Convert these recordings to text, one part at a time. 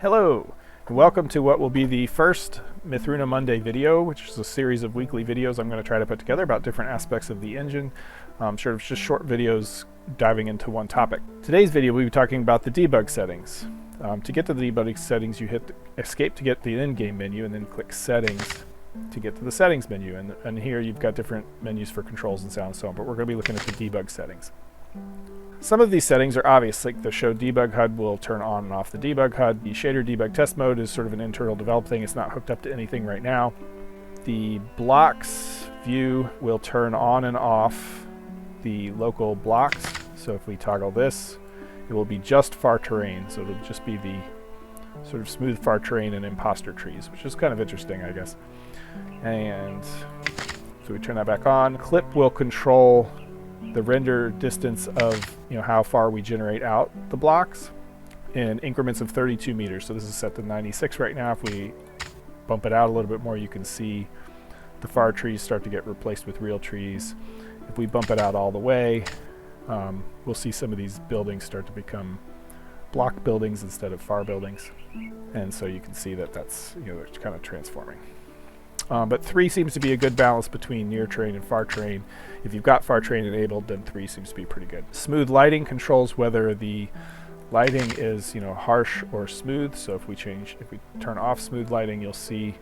Hello, and welcome to what will be the first Mythruna Monday video, which is a series of weekly videos I'm going to try to put together about different aspects of the engine. Sort of just short videos diving into one topic. Today's video we'll be talking about the debug settings. To get to the debug settings, you hit escape to get the in-game menu and then click settings to get to the settings menu. And here you've got different menus for controls and sound and so on, but we're going to be looking at the debug settings. Some of these settings are obvious, like the show debug HUD will turn on and off the debug HUD. The shader debug test mode is sort of an internal developed thing. It's not hooked up to anything right now. The blocks view will turn on and off the local blocks. So if we toggle this, it will be just far terrain. So it'll just be the sort of smooth far terrain and imposter trees, which is kind of interesting, I guess. And so we turn that back on. Clip will control the render distance of how far we generate out the blocks in increments of 32 meters. So this is set to 96 right now. If we bump it out a little bit more, you can see the far trees start to get replaced with real trees. If we bump it out all the way, we'll see some of these buildings start to become block buildings instead of far buildings. And so you can see that that's they're kind of transforming. But 3 seems to be a good balance between near terrain and far terrain. If you've got far terrain enabled, then 3 seems to be pretty good. Smooth lighting controls whether the lighting is harsh or smooth. So if we turn off smooth lighting, you'll see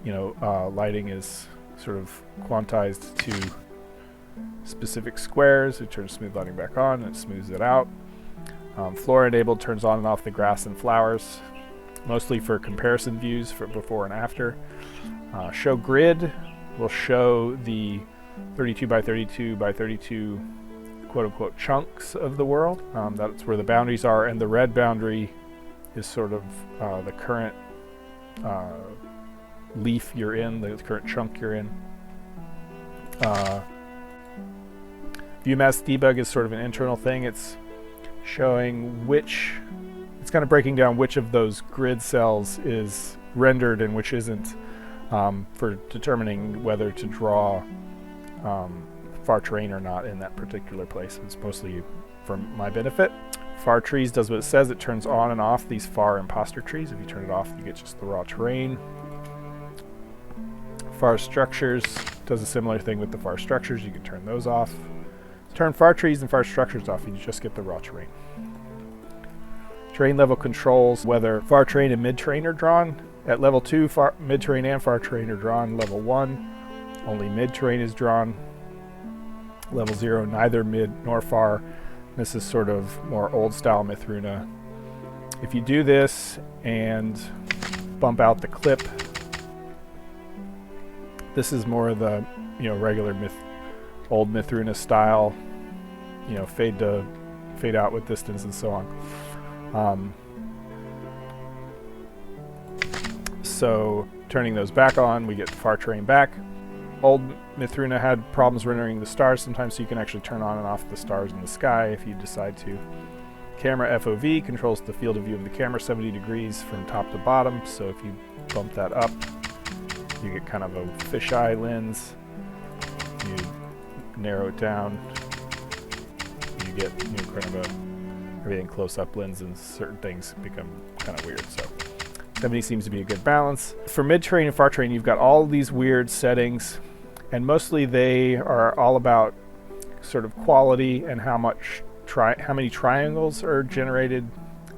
lighting is sort of quantized to specific squares. We turn smooth lighting back on and it smooths it out. Floor enabled turns on and off the grass and flowers, mostly for comparison views for before and after. Show grid will show the 32 by 32 by 32 quote-unquote chunks of the world. That's where the boundaries are, and the red boundary is sort of the current leaf you're in, the current chunk you're in. ViewMask debug is sort of an internal thing. It's showing it's kind of breaking down which of those grid cells is rendered and which isn't, for determining whether to draw far terrain or not in that particular place. It's mostly for my benefit. Far trees does what it says. It turns on and off these far imposter trees. If you turn it off, you get just the raw terrain. Far structures does a similar thing with the far structures. You can turn those off. Turn far trees and far structures off, you just get the raw terrain. Terrain level controls whether far terrain and mid terrain are drawn. At level 2, mid terrain and far terrain are drawn. Level 1, only mid terrain is drawn. Level 0, neither mid nor far. This is sort of more old style Mythruna. If you do this and bump out the clip, this is more of the regular old Mythruna style, fade out with distance and so on. So turning those back on, we get the far terrain back. Old Mythruna had problems rendering the stars sometimes, so you can actually turn on and off the stars in the sky if you decide to. Camera FOV controls the field of view of the camera 70 degrees from top to bottom, so if you bump that up, you get kind of a fisheye lens. You narrow it down, you get kind of everything close-up lens, and certain things become kind of weird. So 70 seems to be a good balance. For mid-terrain and far terrain, you've got all these weird settings, and mostly they are all about sort of quality and how many triangles are generated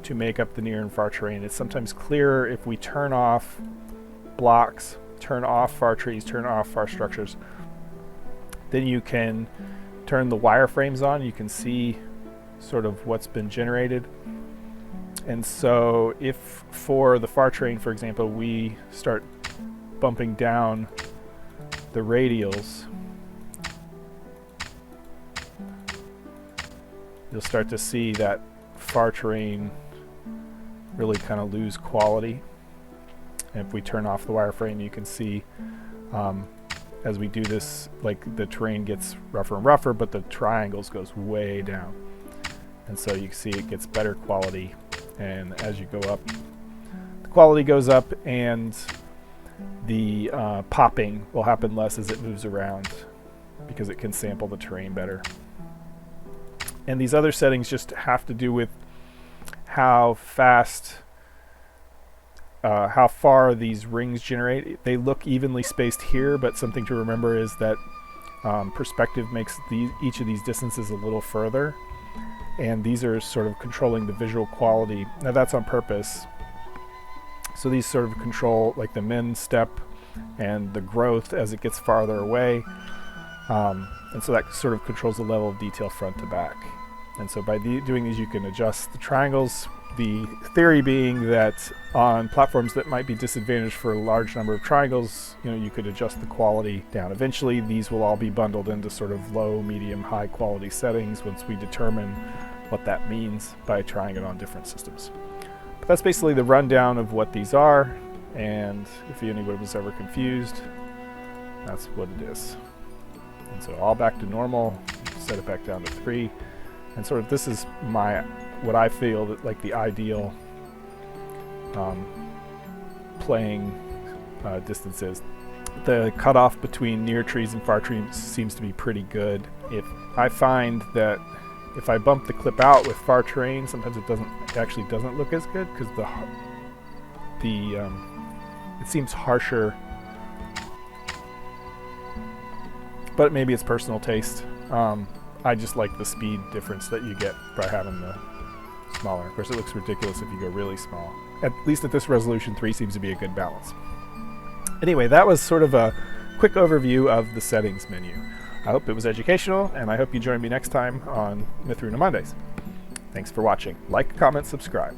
to make up the near and far terrain. It's sometimes clearer if we turn off blocks, turn off far trees, turn off far structures. Then you can turn the wireframes on. You can see sort of what's been generated. And so if for the far terrain, for example, we start bumping down the radials, you'll start to see that far terrain really kind of lose quality. And if we turn off the wireframe, you can see as we do this, like the terrain gets rougher and rougher, but the triangles goes way down. And so you can see it gets better quality. And as you go up, the quality goes up, and the popping will happen less as it moves around because it can sample the terrain better. And these other settings just have to do with how fast, how far these rings generate. They look evenly spaced here, but something to remember is that perspective makes each of these distances a little further, and these are sort of controlling the visual quality. Now that's on purpose. So these sort of control like the min step and the growth as it gets farther away. And so that sort of controls the level of detail front to back. And so by doing these, you can adjust the triangles. The theory being that on platforms that might be disadvantaged for a large number of triangles, you could adjust the quality down. Eventually, these will all be bundled into sort of low, medium, high quality settings once we determine what that means by trying it on different systems. But that's basically the rundown of what these are. And if anyone was ever confused, that's what it is. And so all back to normal, set it back down to 3. And sort of this is what I feel that like the ideal playing distance is. The cutoff between near trees and far trees seems to be pretty good. If I find that if I bump the clip out with far terrain, sometimes it actually doesn't look as good because it seems harsher. But maybe it's personal taste. I just like the speed difference that you get by having the smaller. Of course, it looks ridiculous if you go really small. At least at this resolution, 3 seems to be a good balance. Anyway, that was sort of a quick overview of the settings menu. I hope it was educational, and I hope you join me next time on Mythruna Mondays. Thanks for watching. Like, comment, subscribe.